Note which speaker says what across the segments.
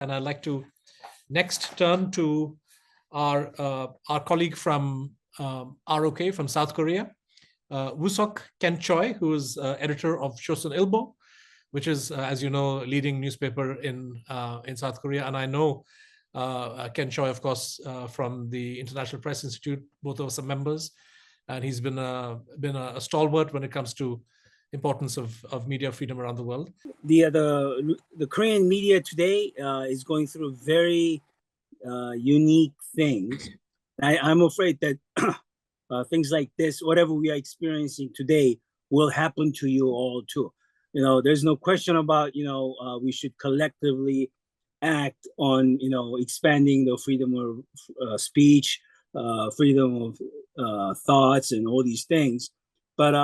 Speaker 1: And I'd like to next turn to our colleague from ROK from South Korea, Woosuk Choi, who is editor of Chosun Ilbo, which is, as you know, leading newspaper in South Korea. And I know Choi, of course, from the International Press Institute. Both of us are members, and he's been a stalwart when it comes to importance of media freedom around the world.
Speaker 2: The Korean media today is going through very unique things. I'm afraid that things like this, whatever we are experiencing today, will happen to you all too. You know, there's no question about, we should collectively act on, expanding the freedom of speech, freedom of thoughts, and all these things. But,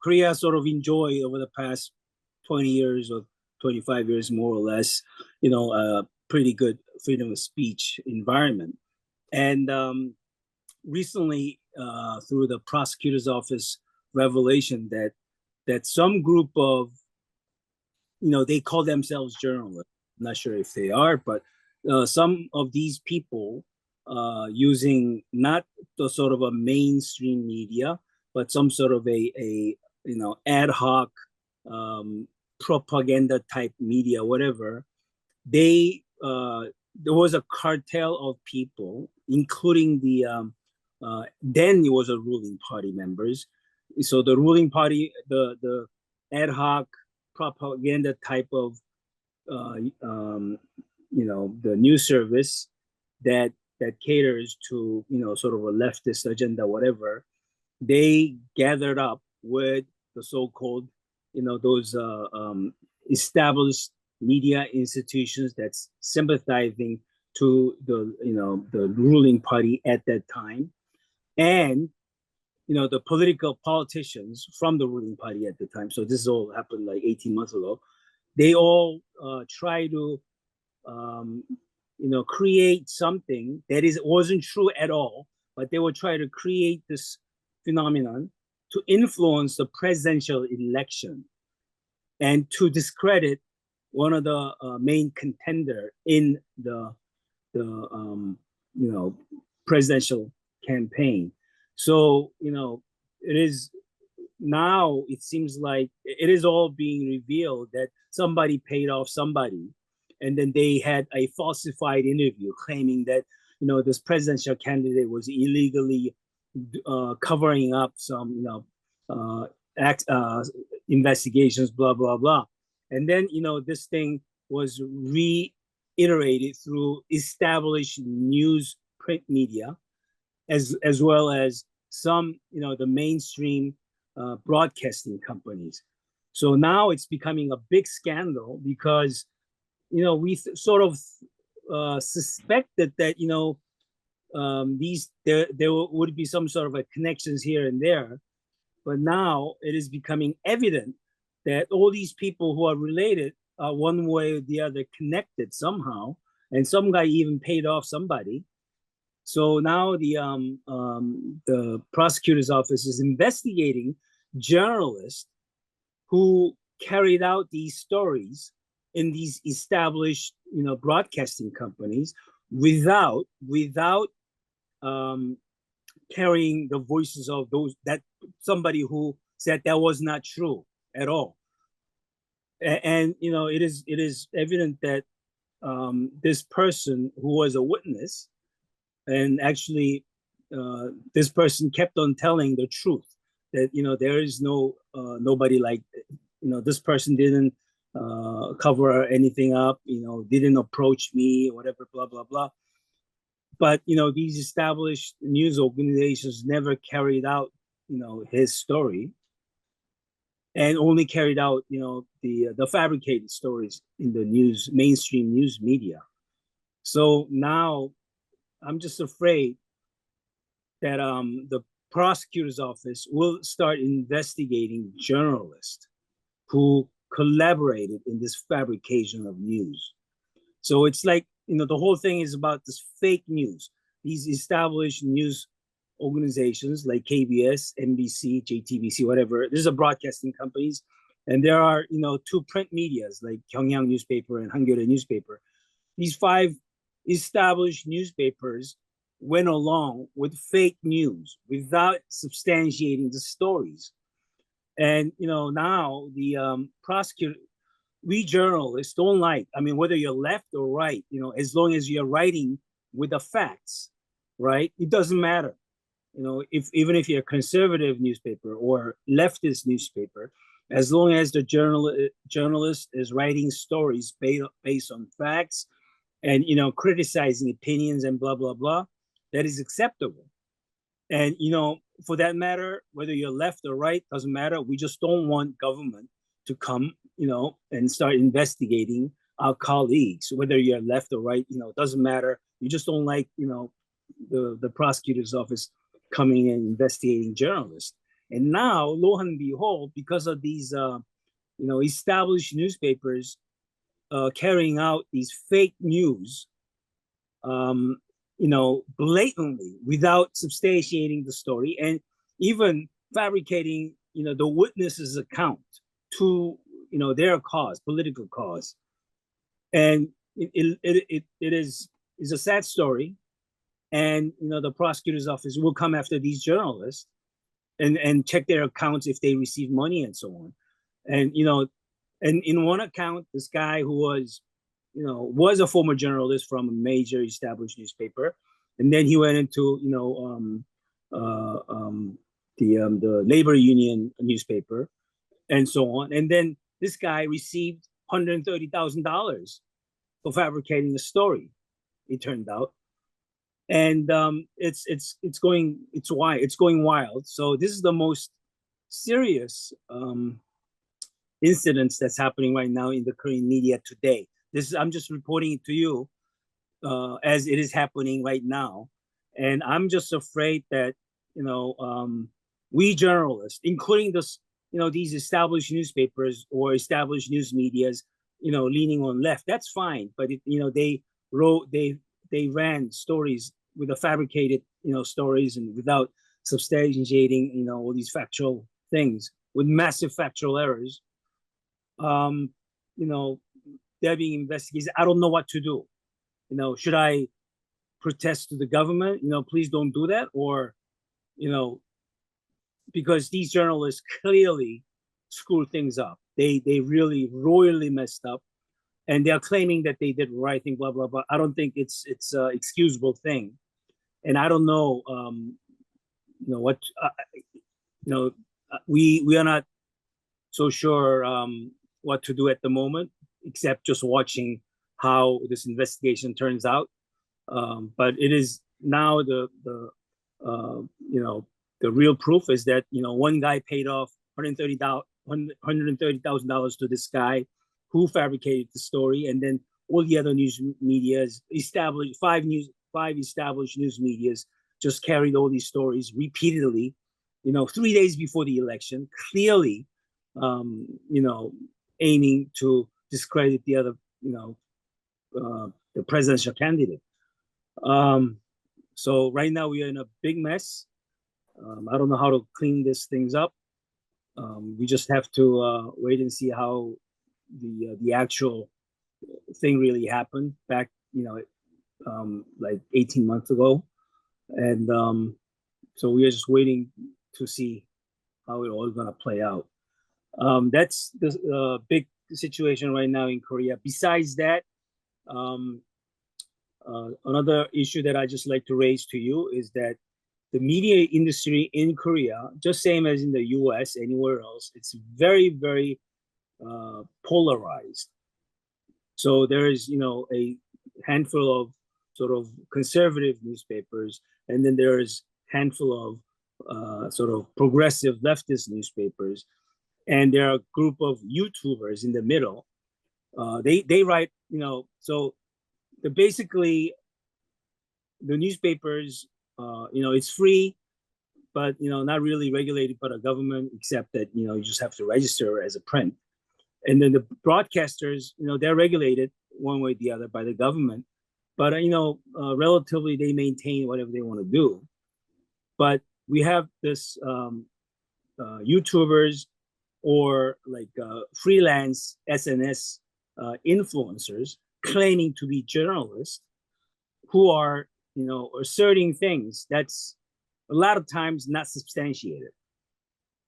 Speaker 2: Korea sort of enjoyed over the past 20 years or 25 years, more or less, a pretty good freedom of speech environment. And recently, through the prosecutor's office revelation that some group of, they call themselves journalists. I'm not sure if they are, but some of these people using not the sort of a mainstream media, but some sort of a ad hoc propaganda type media, whatever. There was a cartel of people, including the then it was a ruling party members. So the ruling party, the ad hoc propaganda type of the news service that caters to sort of a leftist agenda, whatever. They gathered up with the so-called those established media institutions that's sympathizing to the ruling party at that time, and the political politicians from the ruling party at the time. So this all happened like 18 months ago. They all try to create something that wasn't true at all, but they would try to create this phenomenon to influence the presidential election and to discredit one of the main contender in the presidential campaign. So it is now, it seems like it is all being revealed that somebody paid off somebody, and then they had a falsified interview claiming that this presidential candidate was illegally covering up some investigations, blah blah blah. And then this thing was reiterated through established news print media, as well as some the mainstream broadcasting companies. So now it's becoming a big scandal because we sort of suspected that there would be some sort of a connections here and there, but now it is becoming evident that all these people who are related are one way or the other connected somehow, and some guy even paid off somebody. So now the prosecutor's office is investigating journalists who carried out these stories in these established broadcasting companies without carrying the voices of those that somebody who said that was not true at all. And it is evident that this person who was a witness, and actually this person kept on telling the truth, that there is nobody like this person didn't cover anything up, didn't approach me, whatever, blah blah blah. But these established news organizations never carried out his story, and only carried out the fabricated stories in the mainstream news media. So now I'm just afraid that the prosecutor's office will start investigating journalists who collaborated in this fabrication of news. So it's like, the whole thing is about this fake news. These established news organizations like KBS, NBC, JTBC, whatever, these are broadcasting companies. And there are, two print medias like Gyeongyang newspaper and Hangul newspaper. these 5 established newspapers went along with fake news without substantiating the stories. And now the prosecutor, we journalists don't like, I mean, whether you're left or right, as long as you're writing with the facts, right? It doesn't matter. If even if you're a conservative newspaper or leftist newspaper, as long as the journalist is writing stories based on facts and criticizing opinions and blah blah blah, that is acceptable. And for that matter, whether you're left or right, doesn't matter. We just don't want government to come and start investigating our colleagues, whether you're left or right. It doesn't matter. You just don't like the prosecutor's office coming and investigating journalists. And now, lo and behold, because of these established newspapers carrying out these fake news, blatantly without substantiating the story and even fabricating, the witnesses' account to, their cause, political cause. And it is a sad story. And, the prosecutor's office will come after these journalists and check their accounts if they receive money and so on. And, and in one account, this guy who was a former journalist from a major established newspaper, and then he went into the labor union newspaper, and so on. And then this guy received $130,000 for fabricating a story. It turned out, and it's going wild. So this is the most serious incidents that's happening right now in the Korean media today. I'm just reporting it to you as it is happening right now. And I'm just afraid that, we journalists, including these established newspapers or established news medias, leaning on left, that's fine. But, they ran stories with the fabricated, stories and without substantiating, all these factual things with massive factual errors. They're being investigated. I don't know what to do. Should I protest to the government? Please don't do that, or, because these journalists clearly screwed things up. They really royally messed up, and they're claiming that they did the right thing. Blah blah blah. I don't think it's an excusable thing, and I don't know. What we are not so sure what to do at the moment, except just watching how this investigation turns out. But it is now the real proof is that one guy paid off $130,000 to this guy who fabricated the story, and then all the other news medias, five established news medias, just carried all these stories repeatedly. 3 days before the election, clearly, aiming to discredit the other, the presidential candidate. So right now we are in a big mess. I don't know how to clean these things up. We just have to wait and see how the actual thing really happened back, like 18 months ago. And so we are just waiting to see how it all is going to play out. That's the big situation right now in Korea. Besides that, another issue that I just like to raise to you is that the media industry in Korea, just same as in the US, anywhere else, it's very, very polarized. So there is, a handful of sort of conservative newspapers, and then there is a handful of sort of progressive leftist newspapers, and there are a group of YouTubers in the middle. They write, so basically the newspapers, it's free, but not really regulated by the government, except that you just have to register as a print. And then the broadcasters, they're regulated one way or the other by the government, but relatively they maintain whatever they want to do. But we have this YouTubers or like freelance SNS influencers claiming to be journalists who are, asserting things that's a lot of times not substantiated.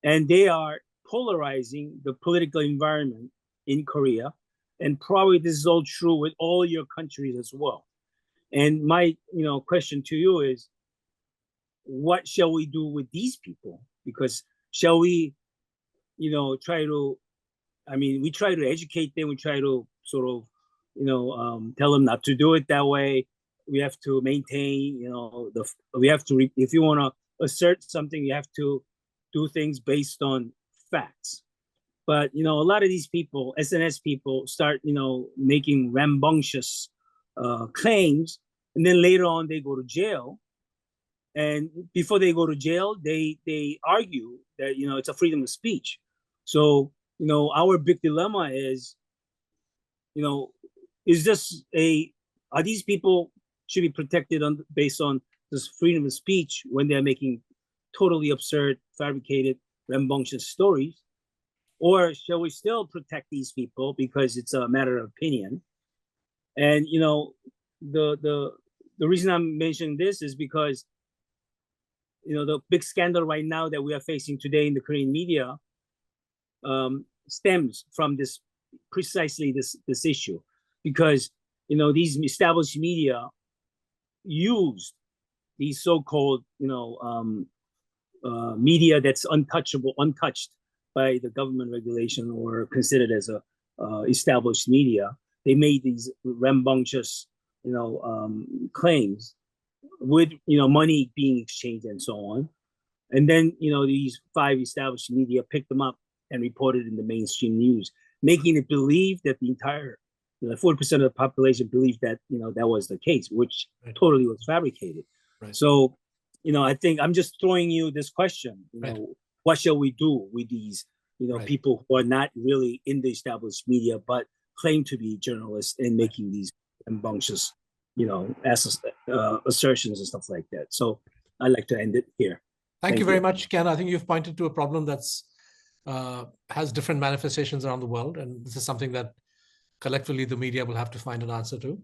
Speaker 2: And they are polarizing the political environment in Korea. And probably this is all true with all your countries as well. And my, question to you is, what shall we do with these people? Because shall we, try to, we try to educate them. We try to sort of, tell them not to do it that way. We have to maintain, we have to, if you want to assert something, you have to do things based on facts. But, a lot of these people, SNS people, start, making rambunctious claims. And then later on, they go to jail. And before they go to jail, they argue that, it's a freedom of speech. So, our big dilemma is, is this are these people should be protected based on this freedom of speech when they're making totally absurd, fabricated, rambunctious stories? Or shall we still protect these people because it's a matter of opinion? And, the reason I'm mentioning this is because, the big scandal right now that we are facing today in the Korean media stems from precisely this issue, because these established media used these so-called media that's untouched by the government regulation or considered as a established media. They made these rambunctious claims with money being exchanged and so on. And then these 5 established media picked them up and reported in the mainstream news, making it believe that the entire 40% of the population believed that that was the case, which totally was fabricated.
Speaker 1: Right.
Speaker 2: So I think I'm just throwing you this question. What shall we do with these people who are not really in the established media but claim to be journalists and making these rambunctious assertions and stuff like that? So I'd like to end it here.
Speaker 1: Thank you very much, Ken. I think you've pointed to a problem that's has different manifestations around the world, and this is something that collectively the media will have to find an answer to.